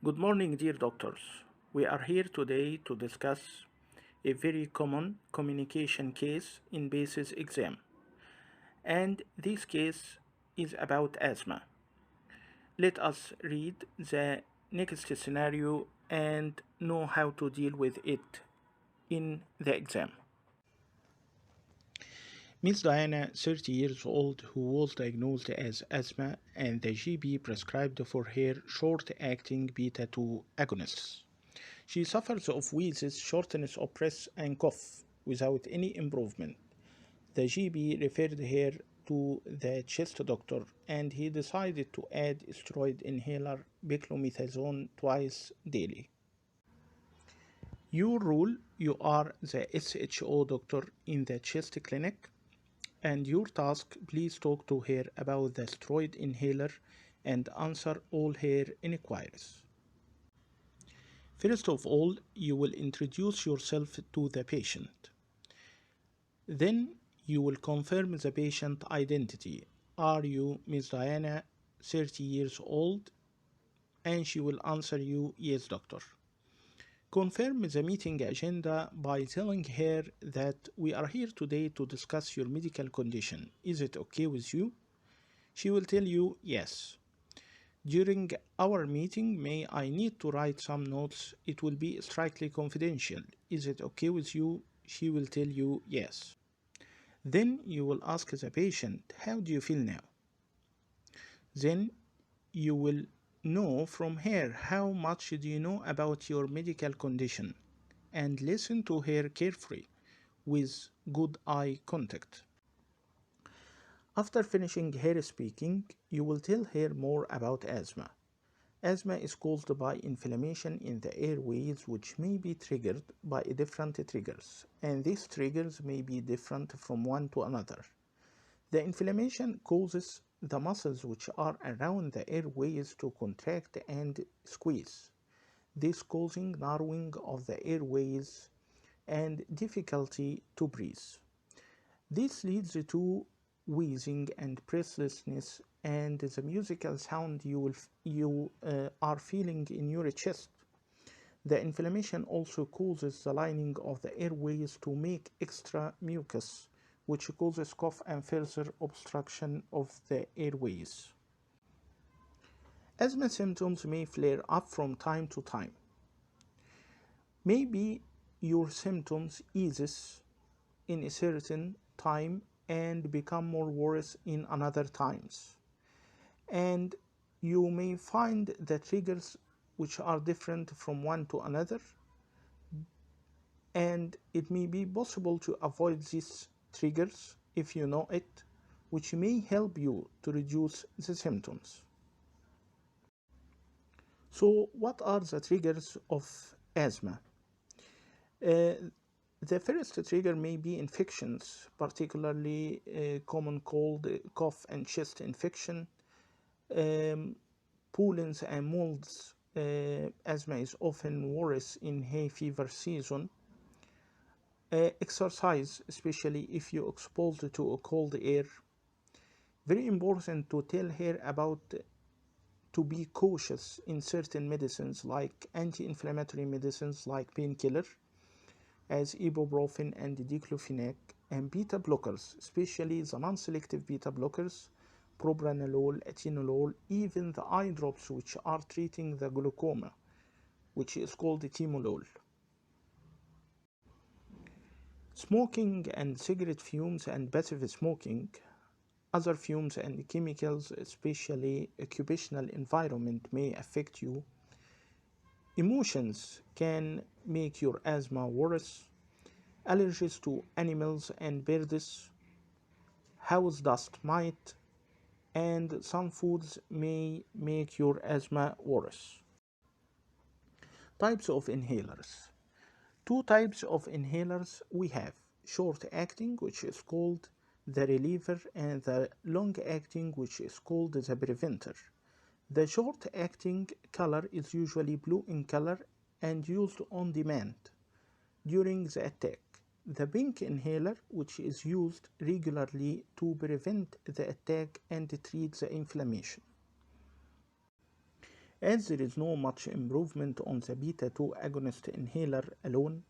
Good morning, dear doctors. We are here today to discuss a very common communication case in BASIS exam, and this case is about asthma. Let us read the next scenario and know how to deal with it in the exam. Miss Diana, 30 years old, who was diagnosed as asthma, and the GP prescribed for her short-acting beta-2 agonists. She suffers of wheezes, shortness of breath, and cough without any improvement. The GB referred her to the chest doctor, and he decided to add steroid inhaler beclomethasone twice daily. Your rule: you are the SHO doctor in the chest clinic, and your task: please talk to her about the steroid inhaler and answer all her inquiries. First of all, you will introduce yourself to the patient. Then you will confirm the patient identity. Are you Miss Diana, 30 years old? And she will answer you, yes, doctor. Confirm the meeting agenda by telling her that we are here today to discuss your medical condition. Is it okay with you? She will tell you yes. During our meeting, may I need to write some notes? It will be strictly confidential. Is it okay with you? She will tell you yes. Then you will ask the patient, how do you feel now? Then you will know from her how much do you know about your medical condition, and listen to her carefully with good eye contact. After finishing her speaking, you will tell her more about asthma. Asthma is caused by inflammation in the airways, which may be triggered by different triggers, and these triggers may be different from one to another. The inflammation causes the muscles which are around the airways to contract and squeeze, this causing narrowing of the airways and difficulty to breathe. This leads to wheezing and breathlessness and the musical sound you are feeling in your chest. The inflammation also causes the lining of the airways to make extra mucus, which causes cough and further obstruction of the airways. Asthma symptoms may flare up from time to time. Maybe your symptoms eases in a certain time and become more worse in another times. And you may find the triggers which are different from one to another, and it may be possible to avoid these triggers if you know it, which may help you to reduce the symptoms. So, what are the triggers of asthma? Uh, the first trigger may be infections, particularly common cold, cough, and chest infection, um, pollens and molds. Asthma is often worse in hay fever season. Exercise, especially if you exposed to a cold air. Very important to tell her about to be cautious in certain medicines like anti-inflammatory medicines like painkiller as ibuprofen and diclofenac, and beta blockers, especially the non-selective beta blockers, propranolol, atenolol, even the eye drops which are treating the glaucoma, which is called timolol. Smoking and cigarette fumes and passive smoking, other fumes and chemicals, especially occupational environment, may affect you. Emotions can make your asthma worse. Allergies to animals and birds, house dust might, and some foods may make your asthma worse. Types of inhalers. Two types of inhalers we have: short acting, which is called the reliever, and the long acting, which is called the preventer. The short acting color is usually blue in color and used on demand during the attack. The pink inhaler, which is used regularly to prevent the attack and treat the inflammation. As there is no much improvement on the beta 2 agonist inhaler alone,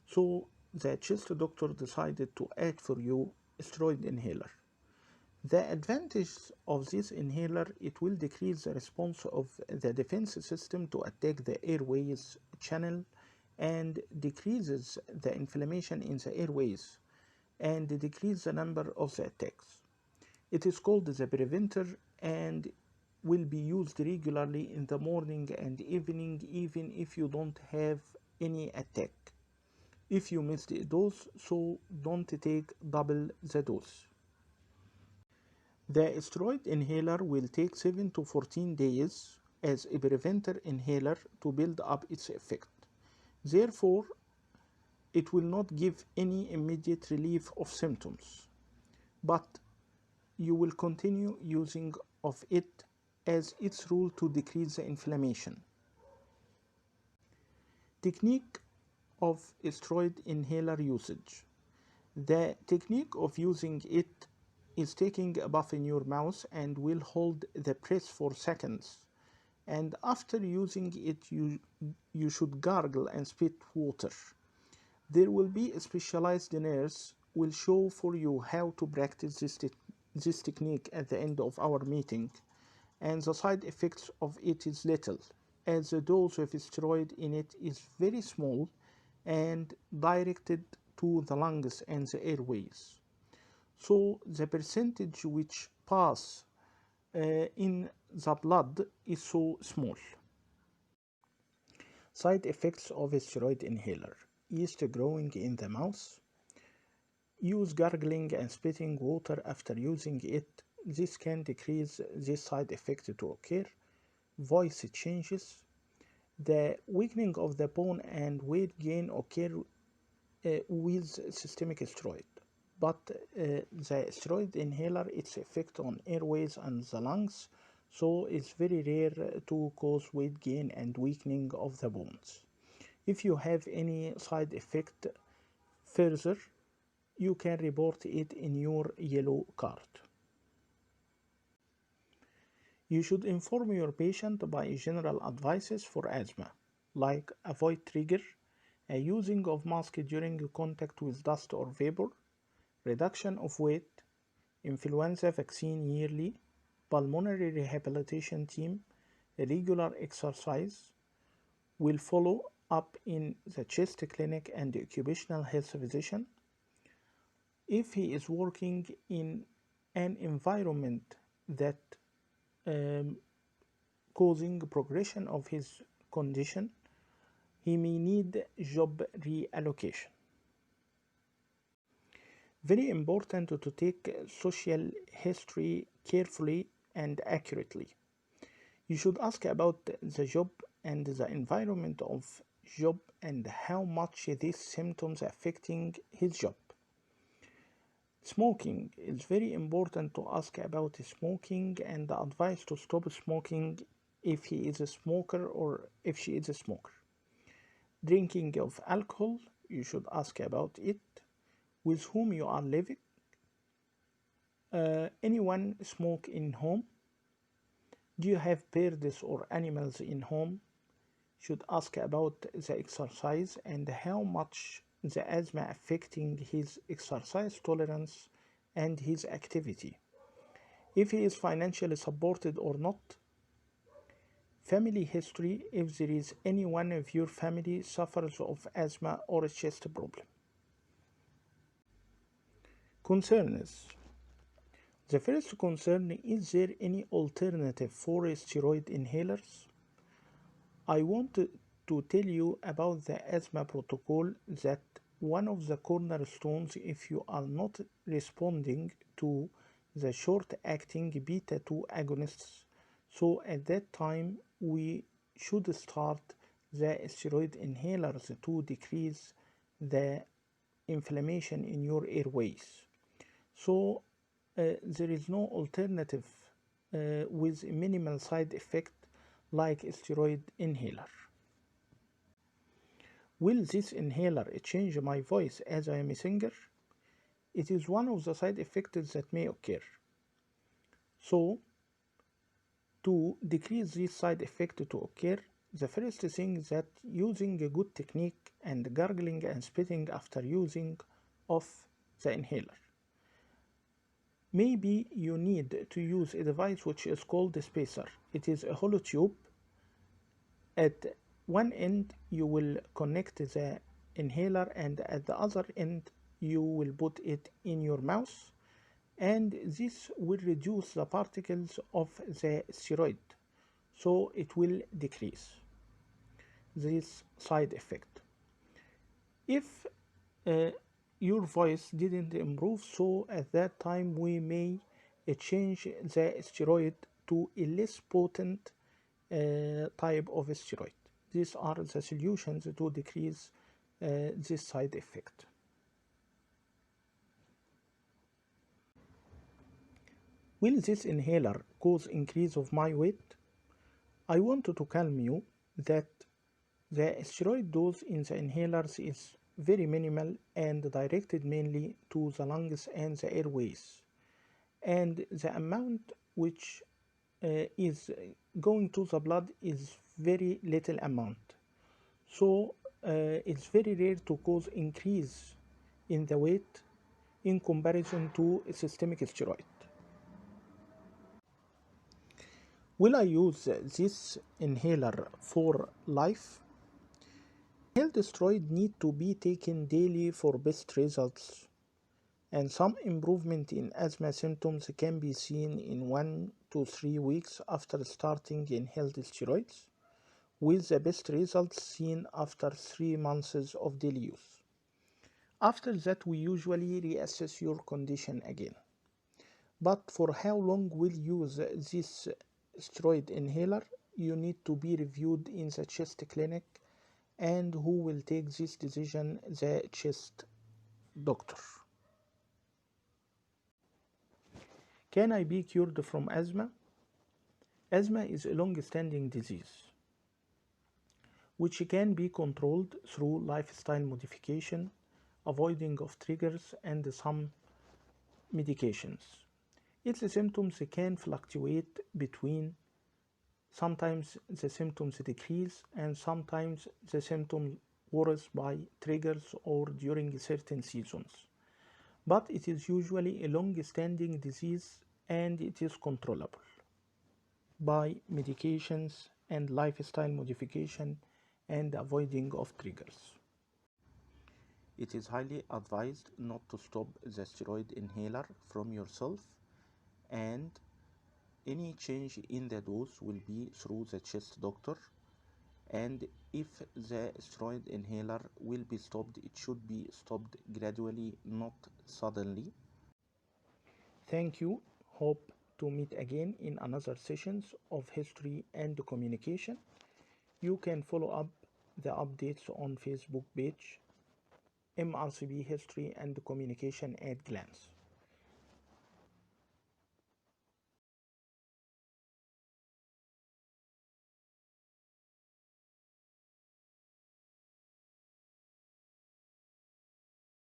so the chest doctor decided to add for you a steroid inhaler. The advantage of this inhaler, it will decrease the response of the defense system to attack the airways channel and decreases the inflammation in the airways and decrease the number of the attacks. It is called the preventer and will be used regularly in the morning and evening even if you don't have any attack. If you missed a dose, so don't take double the dose. The steroid inhaler will take 7 to 14 days as a preventer inhaler to build up its effect. Therefore, it will not give any immediate relief of symptoms, but you will continue using of it as its role to decrease the inflammation. Technique of steroid inhaler usage. The technique of using it is taking a puff in your mouth and will hold the breath for seconds, and after using it you should gargle and spit water. There will be a specialized nurse will show for you how to practice this technique at the end of our meeting, and the side effects of it is little as the dose of steroid in it is very small and directed to the lungs and the airways. So the percentage which pass in the blood is so small. Side effects of a steroid inhaler. Yeast growing in the mouth. Use gargling and spitting water after using it. This can decrease this side effect to occur. Voice changes. The weakening of the bone and weight gain occur with systemic steroid. But the steroid inhaler, its effect on airways and the lungs, so it's very rare to cause weight gain and weakening of the bones. If you have any side effect further, you can report it in your yellow card. You should inform your patient by general advices for asthma, like avoid trigger, using of mask during contact with dust or vapor, reduction of weight, influenza vaccine yearly, pulmonary rehabilitation team, regular exercise, will follow up in the chest clinic and the occupational health physician. If he is working in an environment that causing progression of his condition, he may need job reallocation. Very important to take social history carefully and accurately. You should ask about the job and the environment of job and how much these symptoms affecting his job. Smoking is very important to ask about smoking and the advice to stop smoking if he is a smoker or if she is a smoker. Drinking of alcohol, you should ask about it. With whom you are living. Anyone smoke in home? Do you have birds or animals in home? Should ask about the exercise and how much the asthma affecting his exercise tolerance and his activity. If he is financially supported or not. Family history, if there is anyone of your family suffers of asthma or a chest problem. Concerns. The first concern, is there any alternative for steroid inhalers? I want to tell you about the asthma protocol, that one of the cornerstones if you are not responding to the short-acting beta-2 agonists. So at that time we should start the steroid inhalers to decrease the inflammation in your airways. So there is no alternative with minimal side effect like steroid inhaler. Will this inhaler change my voice as I am a singer? It is one of the side effects that may occur. So To decrease this side effect to occur, the first thing is that using a good technique and gargling and spitting after using of the inhaler. Maybe you need to use a device which is called a spacer. It is a hollow tube. At one end you will connect the inhaler, and at the other end you will put it in your mouth, and this will reduce the particles of the steroid, so it will decrease this side effect. If uh, your voice didn't improve, so at that time we may change the steroid to a less potent type of steroid. These are the solutions to decrease this side effect. Will this inhaler cause increase of my weight? I want to calm you that the steroid dose in the inhalers is very minimal and directed mainly to the lungs and the airways, and the amount which is going to the blood is very little amount, so it's very rare to cause increase in the weight in comparison to systemic steroid. Will I use this inhaler for life? Inhaled steroid need to be taken daily for best results, and some improvement in asthma symptoms can be seen in 1 to 3 weeks after starting inhaled steroids, with the best results seen after 3 months of daily use. After that, we usually reassess your condition again. But for how long will you use this steroid inhaler, you need to be reviewed in the chest clinic, and who will take this decision? The chest doctor. Can I be cured from asthma? Asthma is a long-standing disease which can be controlled through lifestyle modification, avoiding of triggers, and some medications. Its symptoms can fluctuate between sometimes the symptoms decrease and sometimes the symptoms worse by triggers or during certain seasons. But it is usually a long-standing disease and it is controllable by medications and lifestyle modification and avoiding of triggers. It is highly advised not to stop the steroid inhaler from yourself, and any change in the dose will be through the chest doctor, and if the steroid inhaler will be stopped, it should be stopped gradually, not suddenly. Thank you. Hope to meet again in another sessions of history and communication. You can follow up the updates on Facebook page MRCB History and Communication at Glance.